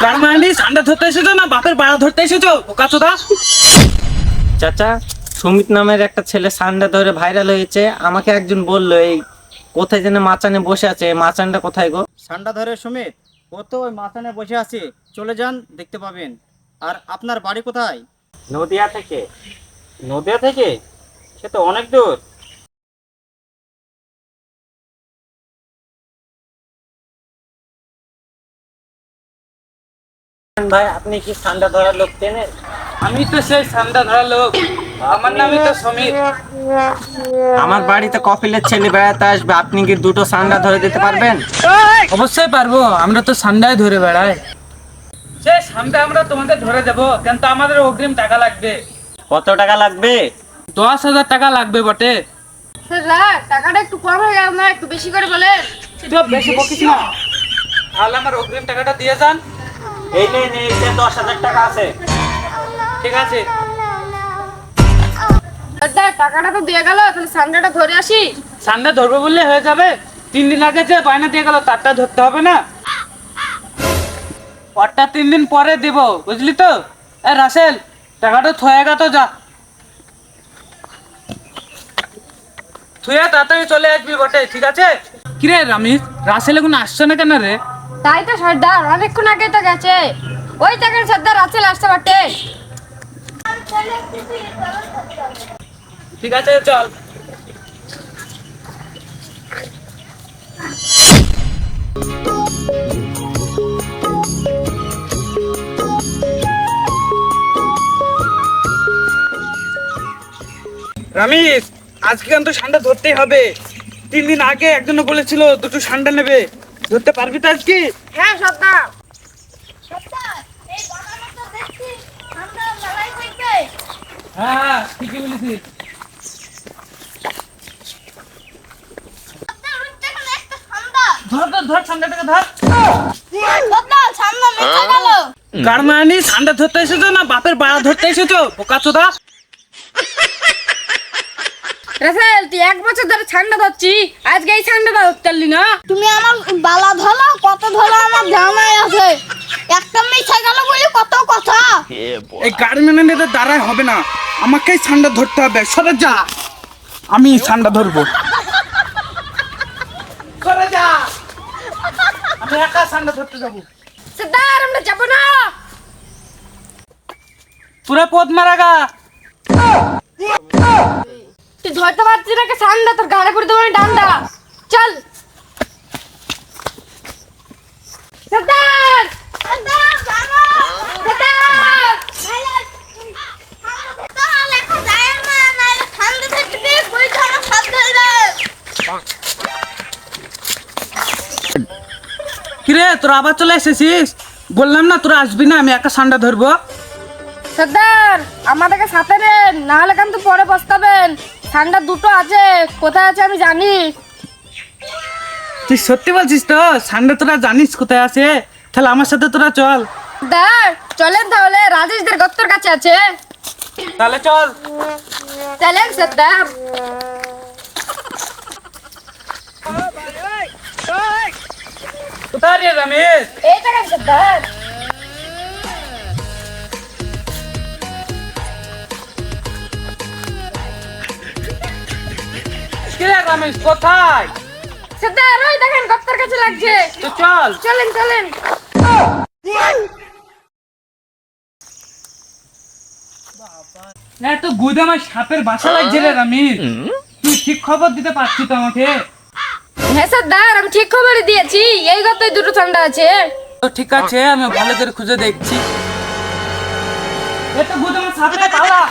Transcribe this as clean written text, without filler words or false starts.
গার্মানি ঠান্ডা ধরতে এসেছো না বাপের বাড়া ধরতে এসেছো বোকাচোদা? চাচা, সুমিত নামের একটা ছেলে সান্ডা ধরে ভাইরাল হয়েছে। আমাকে একজন বললো এই কোথায় যেন মাচানে বসে আছে, মাচানটা কোথায় গো? ঠান্ডা ধরে সুমিত, ও তো ওই মাথানে বসে আছে, চলে যান দেখতে পাবেন। আর আপনার বাড়ি কোথায়? নদিয়া থেকে। নদিয়া থেকে? সে তো অনেক দূর। ভাই, আপনি কি ঠান্ডা ধরার লোক চেনেন? আমি তো সেই ঠান্ডা ধরা লোক, আমার নামই তো সমীর। আমার বাড়িতে কপিলের ছেলে বেড়াতে আসবে, আপনি কি দুটো সান্ডা ধরে দিতে পারবেন? অবশ্যই পারবো, আমরা তো ঠান্ডায় ধরে বেড়াই। সেই ঠান্ডা আমরা তোমাদের ধরে দেবো, কিন্তু আমাদের অগ্রিম টাকা লাগবে। কত টাকা লাগবে? 10,000 টাকা লাগবে বটে। টাকাটা একটু কম হয়ে গেল না, একটু বেশি করে বলেন। তুই বেশি বকিস না, তাহলে আমার অগ্রিম টাকাটা দিয়ে যান। এই নেই, 10,000 টাকা আছে। ঠিক আছে, টাকাটা তো দিয়ে গেল, তাহলে সানডেটা ধরে আসি। ঠান্ডা ধরবো বললে হয়ে যাবে? 3 দিন আগে যে বায়না দিয়ে গেল তারটা ধরতে হবে না? পরটা 3 দিন পরে দিব, বুঝলি তো? এ রাসেল, টাকাটা থয়ে গা তো, যা থুয়ে তাড়াতাড়ি চলে আসবি বটে, ঠিক আছে? কিরে রামিস, রাসেল এখন আসছে না কেন রে? তাই তো সর্দার, অনেকক্ষণ আগে তো গেছে। ওই টাকার সর্দার আছে আসতে পারতে। ঠিক আছে, চল। রামিস, আজকে কিন্তু ঠান্ডা ধরতেই হবে। 3 দিন আগে একজন বলেছিল দুটো ঠান্ডা নেবে, ধরতে পারবি তো আজকে? হ্যাঁ সর্দার। হ্যাঁ, ঠিকই বলেছিস। ধর ধর ধর, ঠান্ডাটাকে ধর। গার্মানি ঠান্ডা ধরতে এসেছো না বাপের বাড়া ধরতে এসেছো বোকাচোদা? রাসেল, তুই 1 বছর ধরে ঠান্ডা ধরছি, আজকে এই ঠান্ডাটা ধরতে পারলি না? তুমি আমার বালা ধলো, কত ধলো আমার জামাই আছে। একটা মিশে গেল বলি কত কথা। এই গার্মেন্টের দ্বারাই হবে না, আমাকেই ঠান্ডা ধরতে হবে। সরে যা, আমি ঠান্ডা ধরবো। সরে যা, আমি একা ঠান্ডা ধরতে যাবো। সর্দার, আমরা যাবো না। পুরা পথ মারা গা। তুই ধরতে পারছিস না, ঠান্ডা তোর গাড়ে পড়ে দেবো ডান্ডা। চল সর্দার। কিরে, তোরা আবার চলে এসেছিস? বললাম না তোরা আসবি না, আমি একা ঠান্ডা ধরবো। সর্দার, আমাদেরকে সাথে নেন, না হলে কিন্তু পরে পস্তাবেন। ঠান্ডা দুটো আছে, কোথায় আছে আমি জানি। তুই সত্যি বলছিস তো? ঠান্ডা তোরা জানিস কোথায় আছে? তাহলে আমার সাথে তোরা চল। সর্দার চলেন, তাহলে রাজেশদের গত্তর কাছে আছে। তাহলে চল। চলেন সর্দার। কোথায় রে রমেশ? এই টাকা সর্দার। কিরে রমেশ, কোথায়? সর্দার, ওই দেখেন গত্তর কাছে লাগছে। তো চল। চলেন চলেন। না, তো গুদামে সাপের বাসা লাগছে রে রমেশ। তুই ঠিক খবর দিতে পারছিস তো আমাকে? হ্যাঁ সর্দার, আমি ঠিক খবরই দিয়েছি, এই গত্তই দুটো ঠান্ডা আছে। তো ঠিক আছে, আমি ভালো করে খুঁজে দেখছি। এটা গুদামে সাপের পালা।